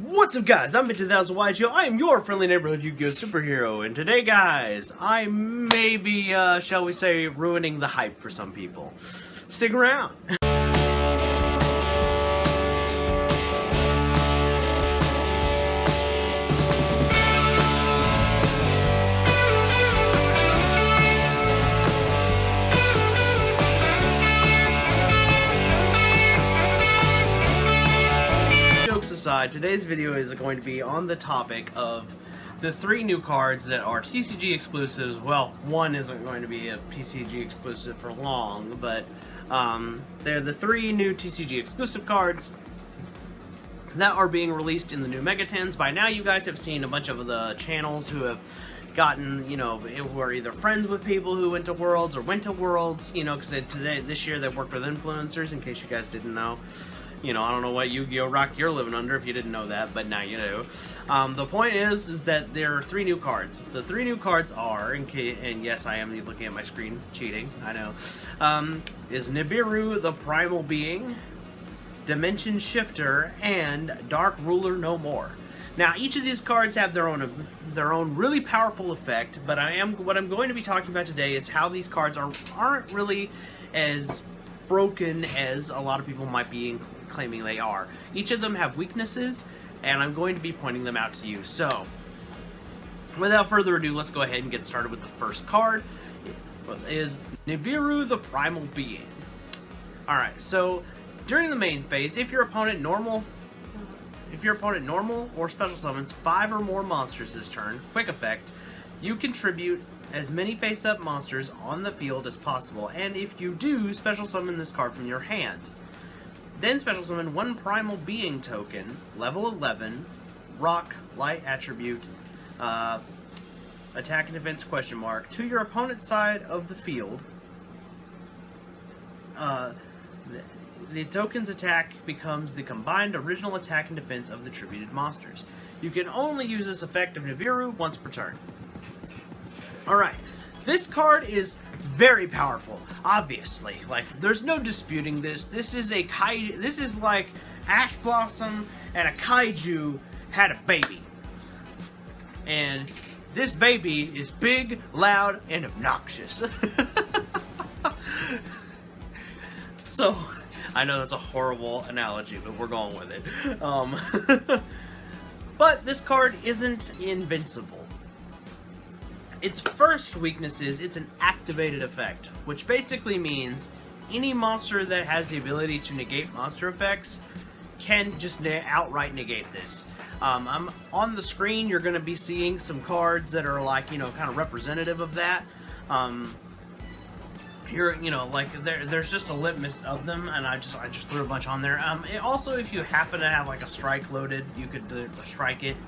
What's up, guys? I'm Mint2000YGO. I am your friendly neighborhood Yu-Gi-Oh! Superhero, and today, guys, I may be, shall we say, ruining the hype for some people. Stick around. Aside, today's video is going to be on the topic of the 3 new cards that are TCG exclusives. Well, one isn't going to be a TCG exclusive for long, but they're the 3 new TCG exclusive cards that are being released in the new Megatens. By now, you guys have seen a bunch of the channels who have gotten, you know, who are either friends with people who went to Worlds or went to Worlds, you know, because this year they've worked with influencers, in case you guys didn't know. You know, I don't know what Yu-Gi-Oh! Rock you're living under if you didn't know that, but now you do. The point is that there are 3 new cards. The 3 new cards are, and yes, I am looking at my screen, cheating, I know, is Nibiru, the Primal Being, Dimension Shifter, and Dark Ruler No More. Now, each of these cards have their own really powerful effect, but what I'm going to be talking about today is how these cards aren't really as broken as a lot of people might be claiming they are. Each of them have weaknesses, and I'm going to be pointing them out to you. So, without further ado, let's go ahead and get started with the first card. It is Nibiru, the Primal Being. Alright, so during the main phase, if your opponent normal or special summons 5 or more monsters this turn, quick effect, you contribute as many face-up monsters on the field as possible, and if you do, special summon this card from your hand. Then special summon 1 Primal Being token, level 11, Rock, Light Attribute, Attack and Defense question mark, to your opponent's side of the field. The token's attack becomes the combined original attack and defense of the tributed monsters. You can only use this effect of Nibiru once per turn. Alright, this card is very powerful, obviously. Like, there's no disputing this. This is like Ash Blossom and a kaiju had a baby. And this baby is big, loud, and obnoxious. So, I know that's a horrible analogy, but we're going with it. But this card isn't invincible. Its first weakness is it's an activated effect, which basically means any monster that has the ability to negate monster effects can just outright negate this. On the screen, you're going to be seeing some cards that are like, you know, kind of representative of that. You know, like there's just a litmus of them, and I just threw a bunch on there. Also, if you happen to have like a strike loaded, you could strike it.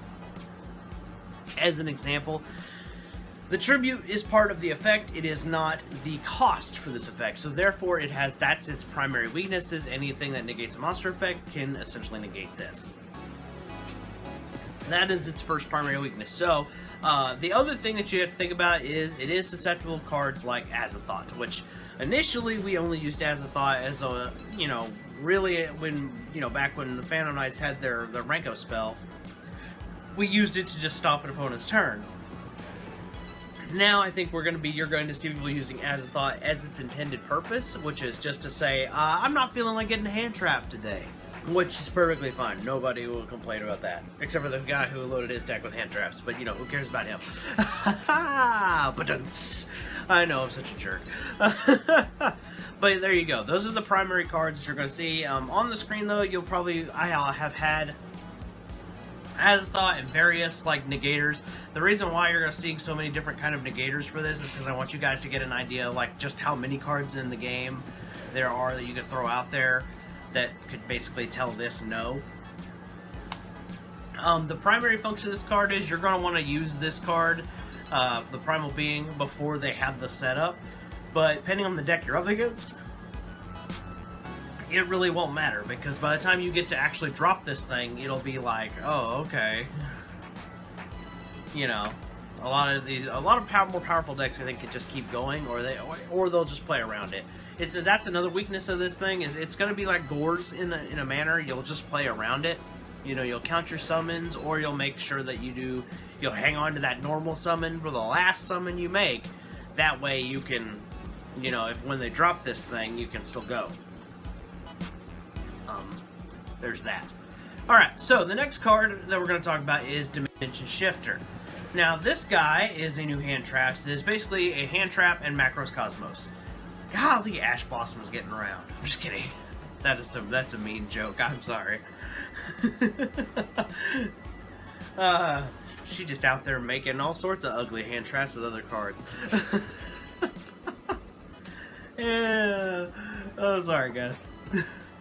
As an example, the tribute is part of the effect. It is not the cost for this effect, so therefore that's its primary weaknesses. Anything that negates a monster effect can essentially negate this. That is its first primary weakness. So the other thing that you have to think about is it is susceptible to cards like Azathoth, which initially we only used Azathoth as a, you know, really when, you know, back when the Phantom Knights had their Renko spell, we used it to just stop an opponent's turn. Now I think you're going to see people using Azathoth as its intended purpose, which is just to say, I'm not feeling like getting hand trapped today. Which is perfectly fine. Nobody will complain about that. Except for the guy who loaded his deck with hand traps. But, you know, who cares about him? But I know, I'm such a jerk. But there you go. Those are the primary cards that you're going to see. On the screen, though, I'll have had Azathoth and various, like, negators. The reason why you're seeing so many different kind of negators for this is because I want you guys to get an idea, like, just how many cards in the game there are that you can throw out there that could basically tell this no. The primary function of this card is you're going to want to use this card, the Primal Being, before they have the setup. But depending on the deck you're up against, it really won't matter, because by the time you get to actually drop this thing, it'll be like, oh, okay. You know, a lot of more powerful decks, I think, can just keep going, or they'll just play around it. That's another weakness of this thing, is it's going to be like Gores in a manner. You'll just play around it. You know, you'll count your summons, or you'll make sure that you'll hang on to that normal summon for the last summon you make. That way you can, you know, if when they drop this thing, you can still go. There's that. Alright, so the next card that we're going to talk about is Dimension Shifter. Now, this guy is a new hand trap. It is basically a hand trap and Macros Cosmos. Golly, Ash Blossom is getting around. I'm just kidding. That's a mean joke. I'm sorry. She just out there making all sorts of ugly hand traps with other cards. Yeah. Oh, sorry, guys.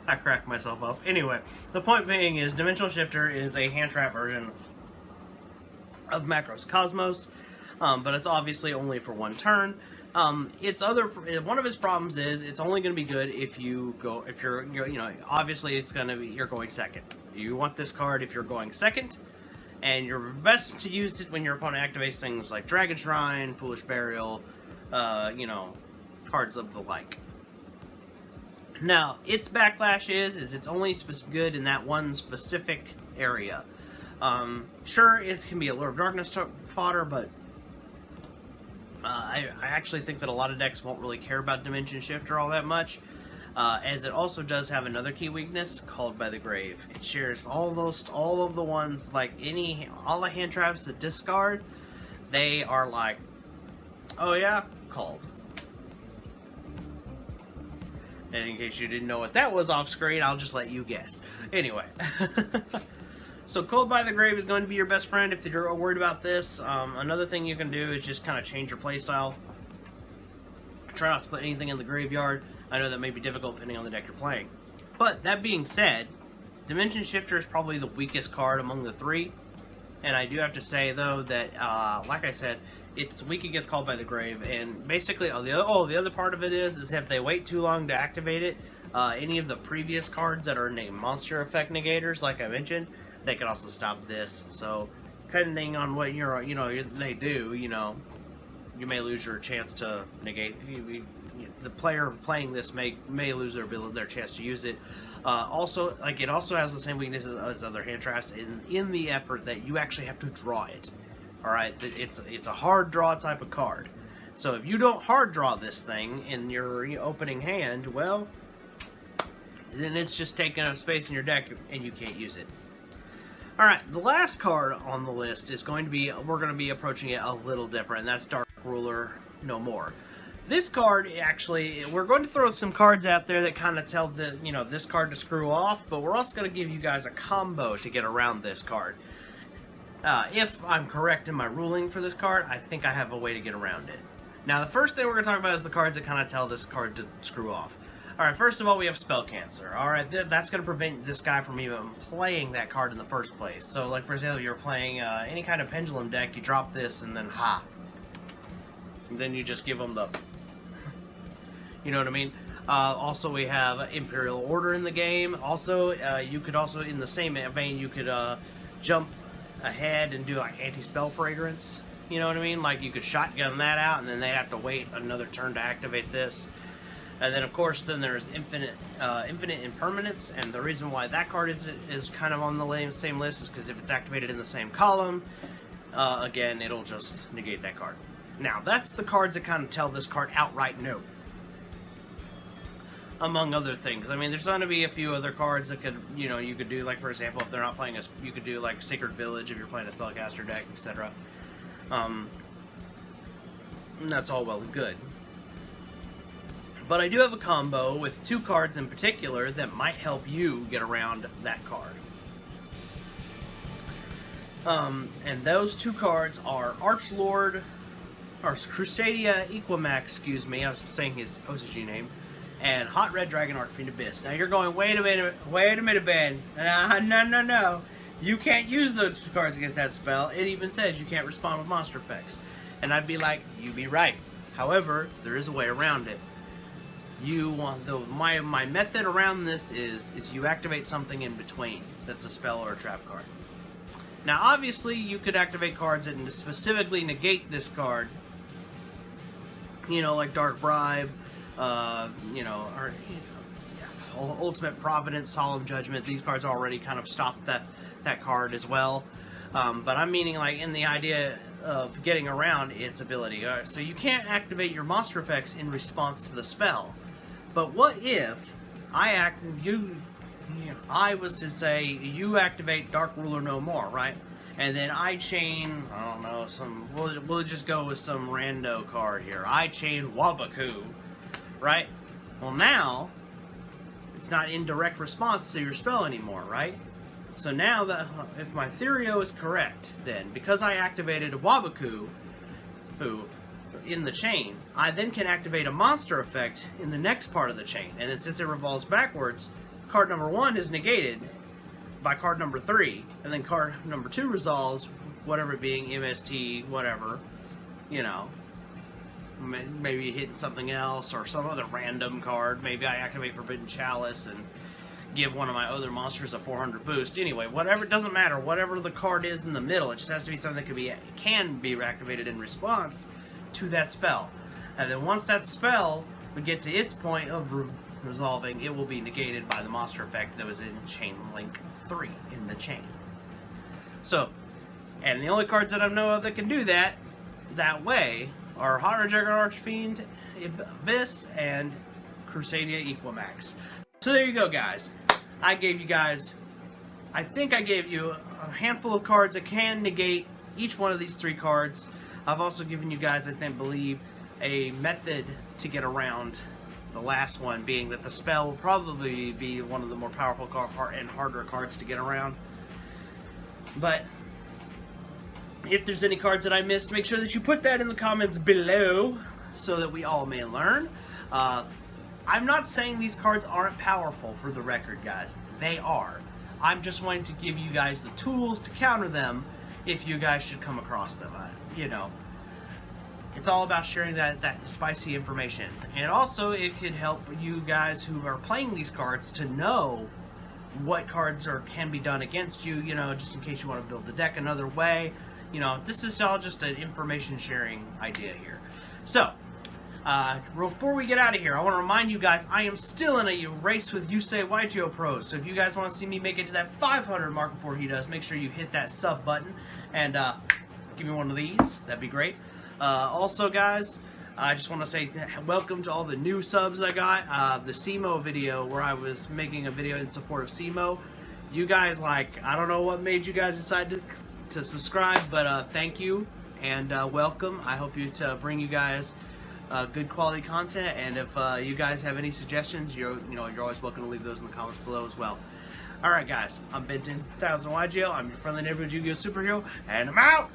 I cracked myself up. Anyway, the point being is Dimensional Shifter is a hand trap version of Macros Cosmos, but it's obviously only for one turn. One of its problems is it's only going to be good if you're obviously it's going to be, you're going second. You want this card if you're going second, and you're best to use it when your opponent activates things like Dragon Shrine, Foolish Burial, cards of the like. Now, its backlash is it's only good in that one specific area. Sure, it can be a Lure of Darkness fodder, but I actually think that a lot of decks won't really care about Dimension Shifter all that much, as it also does have another key weakness, Called by the Grave. It shares all of the ones, like all the hand traps that discard, they are like, oh yeah, called. And in case you didn't know what that was off screen, I'll just let you guess. Anyway. So Called by the Grave is going to be your best friend if you're worried about this. Another thing you can do is just kind of change your playstyle. Try not to put anything in the graveyard. I know that may be difficult depending on the deck you're playing. But that being said, Dimension Shifter is probably the weakest card among the three. And I do have to say, though, that, like I said, it's weak against Called by the Grave. And basically, the other part of it is if they wait too long to activate it, any of the previous cards that are named Monster Effect Negators, like I mentioned, they can also stop this. So, depending on what they do, you may lose your chance to negate. The player playing this may lose their chance to use it. Also, it also has the same weakness as other hand traps in the effort that you actually have to draw it. All right, it's a hard draw type of card. So if you don't hard draw this thing in your opening hand, well, then it's just taking up space in your deck and you can't use it. Alright, the last card on the list is we're going to be approaching it a little different, and that's Dark Ruler No More. This card, actually, we're going to throw some cards out there that kind of tell this card to screw off, but we're also going to give you guys a combo to get around this card. If I'm correct in my ruling for this card, I think I have a way to get around it. Now, the first thing we're going to talk about is the cards that kind of tell this card to screw off. Alright, first of all, we have Spell Cancer. Alright, that's going to prevent this guy from even playing that card in the first place. So, like, for example, you're playing any kind of Pendulum deck, you drop this, and then ha. And then you just give them the... You know what I mean? Also, we have Imperial Order in the game. Also, you could also, in the same vein, you could jump ahead and do, like, Anti-Spell Fragrance. You know what I mean? Like, you could shotgun that out, and then they'd have to wait another turn to activate this. And then, of course, there's Infinite Impermanence, and the reason why that card is kind of on the same list is because if it's activated in the same column, again, it'll just negate that card. Now, that's the cards that kind of tell this card outright no. Among other things. I mean, there's going to be a few other cards that could, you could do, like, for example, if they're not playing you could do, like, Sacred Village if you're playing a Spellcaster deck, etc. And that's all well and good. But I do have a combo with two cards in particular that might help you get around that card. And those two cards are Archlord, or Crusadia Equimax, excuse me, I was saying his OCG name, and Hot Red Dragon Archfiend Abyss. Now you're going, wait a minute, Ben. No. You can't use those two cards against that spell. It even says you can't respond with monster effects. And I'd be like, you be right. However, there is a way around it. My method around this is you activate something in between that's a spell or a trap card. Now, obviously, you could activate cards that specifically negate this card. Like Dark Bribe, Ultimate Providence, Solemn Judgment. These cards already kind of stop that card as well. But I'm meaning like in the idea of getting around its ability. So you can't activate your monster effects in response to the spell. But what if I was to say you activate Dark Ruler no more, right? And then I chain, I don't know, we'll just go with some rando card here. I chain Wabaku, right? Well, now it's not in direct response to your spell anymore, right? So now that if my theorio is correct, then because I activated a Wabaku in the chain, I then can activate a monster effect in the next part of the chain. And then since it revolves backwards, card number 1 is negated by card number 3, and then card number 2 resolves, whatever it being, MST, whatever, you know, maybe hitting something else or some other random card. Maybe I activate Forbidden Chalice and give one of my other monsters a 400 boost. Anyway, whatever, it doesn't matter. Whatever the card is in the middle, it just has to be something that can be reactivated in response to that spell. And then once that spell would get to its point of resolving, it will be negated by the monster effect that was in Chain Link 3 in the chain. So, and the only cards that I know of that can do that way are Hydra Juggernaut Archfiend, Abyss, and Crusadia Equimax. So there you go, guys. I think I gave you a handful of cards that can negate each one of these 3 cards. I've also given you guys, I believe, a method to get around the last one, being that the spell will probably be one of the more powerful and harder cards to get around. But if there's any cards that I missed, make sure that you put that in the comments below so that we all may learn. I'm not saying these cards aren't powerful, for the record, guys. They are. I'm just wanting to give you guys the tools to counter them if you guys should come across them. You know, it's all about sharing that spicy information. And also, it could help you guys who are playing these cards to know what cards can be done against you, you know, just in case you want to build the deck another way. You know, this is all just an information sharing idea here. So, before we get out of here, I want to remind you guys, I am still in a race with Yusei YGO Pros. So if you guys want to see me make it to that 500 mark before he does, make sure you hit that sub button and give me one of these. That'd be great. Also, guys, I just want to say welcome to all the new subs I got. The SEMO video, where I was making a video in support of SEMO. You guys, like, I don't know what made you guys decide to subscribe, but thank you and welcome. I hope to bring you guys good quality content, and if you guys have any suggestions, you're always welcome to leave those in the comments below as well. Alright, guys, I'm Benton 1000 YGL. I'm your friendly neighborhood Yu-Gi-Oh! Superhero, and I'm out!